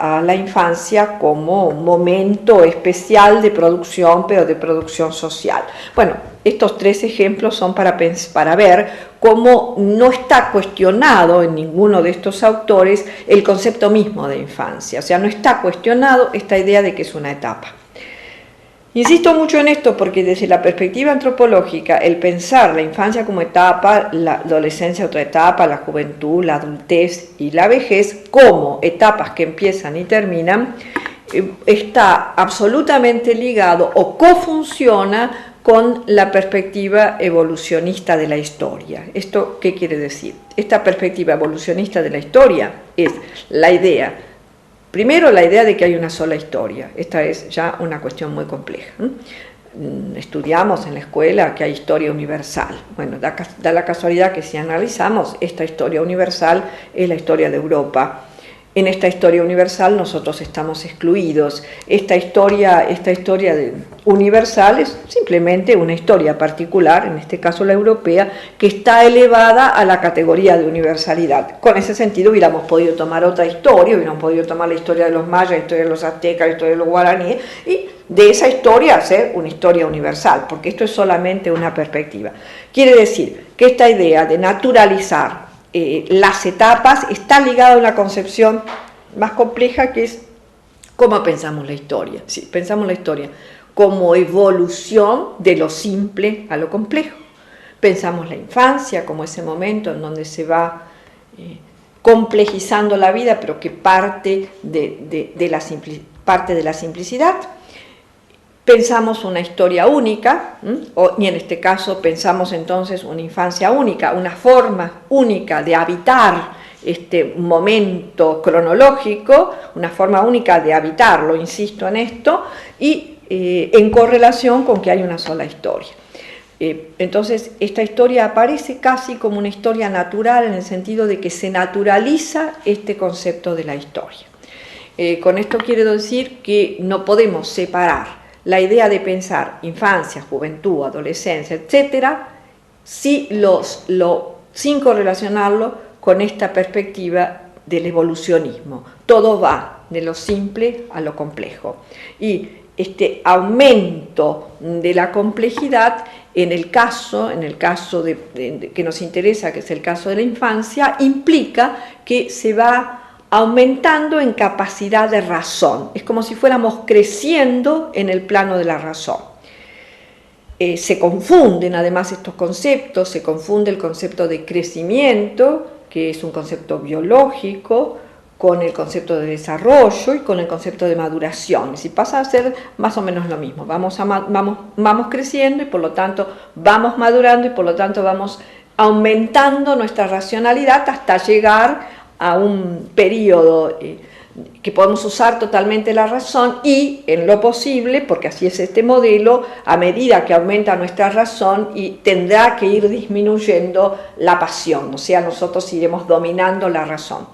a la infancia como un momento especial de producción, pero de producción social. Bueno, estos tres ejemplos son para ver cómo no está cuestionado en ninguno de estos autores el concepto mismo de infancia, o sea, no está cuestionado esta idea de que es una etapa. Insisto mucho en esto porque desde la perspectiva antropológica, el pensar la infancia como etapa, la adolescencia otra etapa, la juventud, la adultez y la vejez como etapas que empiezan y terminan, está absolutamente ligado o cofunciona con la perspectiva evolucionista de la historia. ¿Esto qué quiere decir? Esta perspectiva evolucionista de la historia es la idea. Primero, la idea de que hay una sola historia. Esta es ya una cuestión muy compleja. Estudiamos en la escuela que hay historia universal. Bueno, da la casualidad que si analizamos, esta historia universal es la historia de Europa. En esta historia universal nosotros estamos excluidos. Esta historia universal es simplemente una historia particular, en este caso la europea, que está elevada a la categoría de universalidad. Con ese sentido hubiéramos podido tomar otra historia, hubiéramos podido tomar la historia de los mayas, la historia de los aztecas, la historia de los guaraníes, y de esa historia hacer una historia universal, porque esto es solamente una perspectiva. Quiere decir que esta idea de naturalizar las etapas está ligada a una concepción más compleja que es cómo pensamos la historia. Sí, pensamos la historia como evolución de lo simple a lo complejo. Pensamos la infancia como ese momento en donde se va complejizando la vida, pero que parte de la simplicidad. Pensamos una historia única, y en este caso pensamos entonces una infancia única, una forma única de habitar este momento cronológico, una forma única de habitarlo, insisto en esto, y en correlación con que hay una sola historia. Entonces, esta historia aparece casi como una historia natural en el sentido de que se naturaliza este concepto de la historia. Con esto quiero decir que no podemos separar la idea de pensar infancia, juventud, adolescencia, etcétera, sin correlacionarlo con esta perspectiva del evolucionismo. Todo va de lo simple a lo complejo. Y este aumento de la complejidad, en el caso que nos interesa, que es el caso de la infancia, implica que se va aumentando en capacidad de razón. Es como si fuéramos creciendo en el plano de la razón. Se confunden además estos conceptos, se confunde el concepto de crecimiento, que es un concepto biológico, con el concepto de desarrollo y con el concepto de maduración. Y pasa a ser más o menos lo mismo. Vamos creciendo y por lo tanto vamos madurando y por lo tanto vamos aumentando nuestra racionalidad hasta llegar a un periodo que podemos usar totalmente la razón y en lo posible, porque así es este modelo, a medida que aumenta nuestra razón y tendrá que ir disminuyendo la pasión, o sea, nosotros iremos dominando la razón.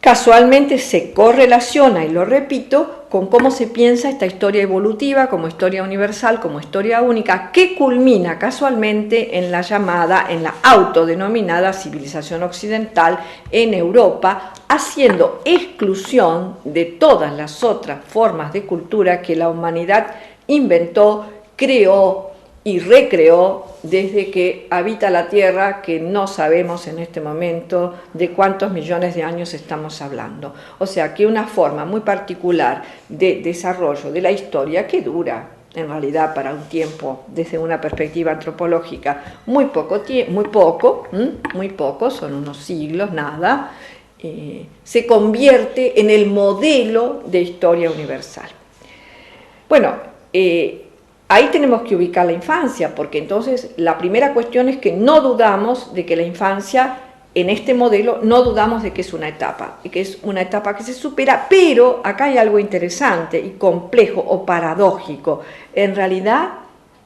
Casualmente se correlaciona, y lo repito, con cómo se piensa esta historia evolutiva como historia universal, como historia única, que culmina casualmente en la autodenominada civilización occidental en Europa, haciendo exclusión de todas las otras formas de cultura que la humanidad inventó, creó y recreó desde que habita la Tierra, que no sabemos en este momento de cuántos millones de años estamos hablando. O sea que una forma muy particular de desarrollo de la historia que dura, en realidad para un tiempo, desde una perspectiva antropológica, muy poco, son unos siglos, nada, se convierte en el modelo de historia universal. Bueno, ahí tenemos que ubicar la infancia, porque entonces la primera cuestión es que no dudamos de que la infancia, en este modelo, no dudamos de que es una etapa, y que es una etapa que se supera, pero acá hay algo interesante y complejo o paradójico. En realidad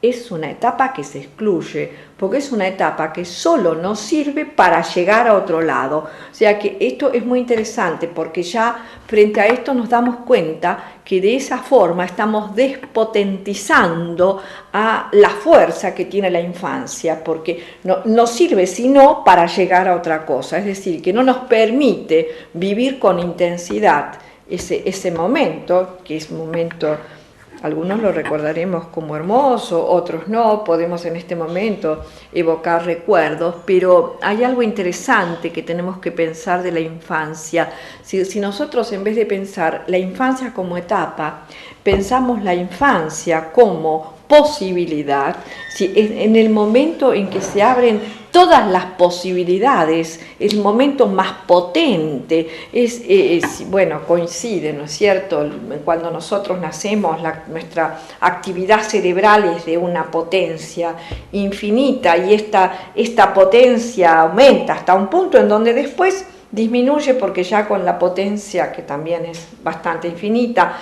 es una etapa que se excluye, porque es una etapa que solo nos sirve para llegar a otro lado. O sea que esto es muy interesante, porque ya frente a esto nos damos cuenta que de esa forma estamos despotentizando a la fuerza que tiene la infancia, porque no sirve sino para llegar a otra cosa, es decir, que no nos permite vivir con intensidad ese momento, que es un momento, algunos lo recordaremos como hermoso, otros no, podemos en este momento evocar recuerdos, pero hay algo interesante que tenemos que pensar de la infancia. Si nosotros, en vez de pensar la infancia como etapa, pensamos la infancia como posibilidad, si en el momento en que se abren todas las posibilidades, el momento más potente, bueno, coincide, ¿no es cierto? Cuando nosotros nacemos, nuestra actividad cerebral es de una potencia infinita, y esta potencia aumenta hasta un punto en donde después disminuye, porque ya con la potencia, que también es bastante infinita,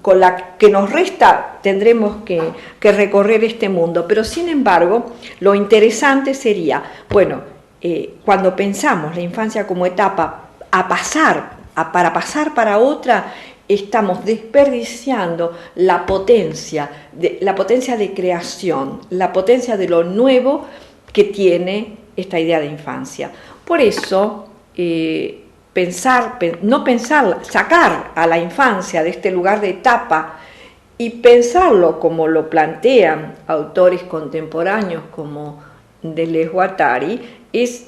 con la que nos resta, tendremos que recorrer este mundo. Pero sin embargo, lo interesante sería, bueno, cuando pensamos la infancia como etapa para pasar para otra, estamos desperdiciando la potencia de creación, la potencia de lo nuevo que tiene esta idea de infancia. Por eso, sacar a la infancia de este lugar de etapa y pensarlo como lo plantean autores contemporáneos como Deleuze-Guattari, es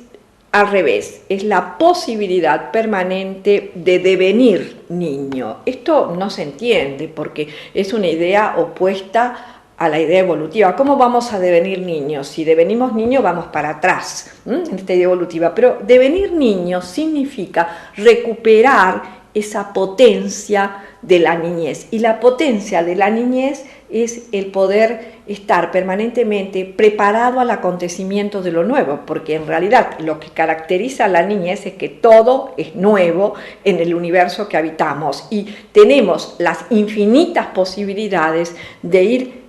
al revés, es la posibilidad permanente de devenir niño. Esto no se entiende porque es una idea opuesta a la idea evolutiva. ¿Cómo vamos a devenir niños? Si devenimos niños vamos para atrás en esta idea evolutiva, pero devenir niños significa recuperar esa potencia de la niñez, y la potencia de la niñez es el poder estar permanentemente preparado al acontecimiento de lo nuevo, porque en realidad lo que caracteriza a la niñez es que todo es nuevo en el universo que habitamos y tenemos las infinitas posibilidades de ir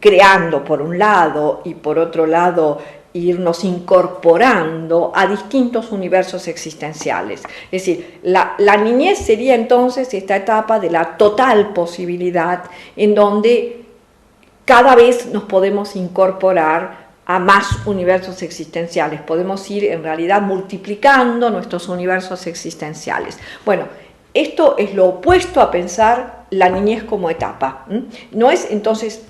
creando por un lado, y por otro lado irnos incorporando a distintos universos existenciales. Es decir, la niñez sería entonces esta etapa de la total posibilidad, en donde cada vez nos podemos incorporar a más universos existenciales, podemos ir en realidad multiplicando nuestros universos existenciales. Bueno, esto es lo opuesto a pensar la niñez como etapa. No es entonces